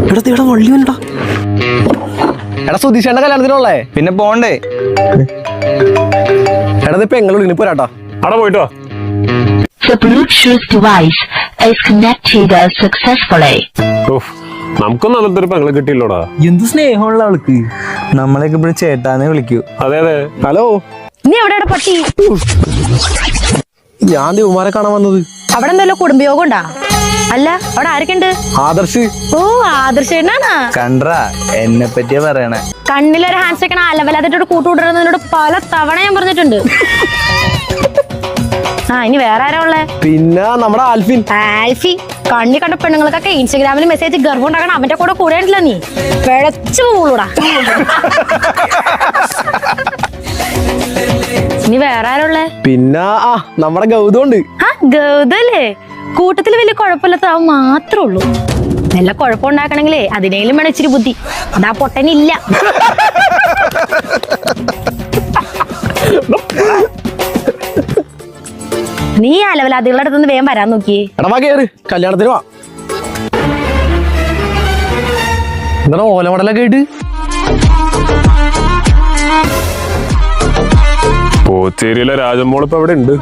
ഇവിടെ വള്ളി വന്നടാ. എടാ സുധീഷേണ്ട കല്യാണത്തിനുള്ളേ പിന്നെ പോണ്ടേ? എടാ ഇപ്പൊ എങ്ങനെ വിളിക്കുന്നു പോരാട്ടാ. അവിടെ പോയിട്ടോ. The Bluetooth device is connected successfully. നമുക്കൊന്നും അങ്ങനത്തെ പെങ്ങളെ കിട്ടിയില്ലോടാ. എന്ത് സ്നേഹമുള്ള ആൾക്ക്. നമ്മളെയൊക്കെ ഇവിടെ ചേട്ടാന്നെ വിളിക്കൂ. അതെ അതെ. ഹലോ, നീ എവിടെ പട്ടി? ഞാൻ ദേവമാരെ കാണാൻ വന്നത്. അവിടെ എന്തെല്ലോ കുടുംബയോഗം ഉണ്ടാ? അല്ല, അവിടെ ആരൊക്കെ ഉണ്ട്? ആദർശ്. ഓ, ആദർശേനാണ്. കണ്ടാ എന്നെ പറ്റിയാ പറയണേ. കണ്ണിലൊരു ഹാൻഡ് സെക്കൻഡ് അലവലാതിട്ട് കൂട്ടുകൂടുന്നതിനോട് പല തവണ ഞാൻ പറഞ്ഞിട്ടുണ്ട്. ആ, ഇനി വേറെ ആരാ ഉള്ളേ? പിന്നെ നമ്മുടെ ആൽഫിൻ. ആൽഫി കണ്ണി കണ്ട പെണ്ണുങ്ങൾക്കൊക്കെ ഇൻസ്റ്റഗ്രാമിൽ മെസ്സേജ് ഗർഭം ഉണ്ടാക്കണം. അവന്റെ കൂടെ കൂടെയുണ്ടല്ലോ നീ. പിഴച്ചു പോളൂടാ. ഇനി വേറെ ആരാ ഉള്ളേ? പിന്നെ നമ്മുടെ ഗൗതം ഉണ്ട്. ആ, ഗൗതല്ലേ? കൂട്ടത്തിൽ വലിയ കുഴപ്പമില്ലാത്ത അവൻ മാത്രമേ ഉള്ളൂ. നല്ല കുഴപ്പമുണ്ടാക്കണെങ്കിലേ അതിനേലും വേണം ഇച്ചിരി ബുദ്ധി. അതാ പൊട്ടനില്ല. നീ അലവലാദികളുടെ അടുത്തുനിന്ന് വേഗം വരാൻ നോക്കിയേ. എടാ കേറ്, കല്യാണത്തിന് വാ. എന്താ ഓലമടലൊക്കെ ആയിട്ട്? പോച്ചേരിയിലെ രാജമോളിപ്പോ എവിടെ ഉണ്ട്?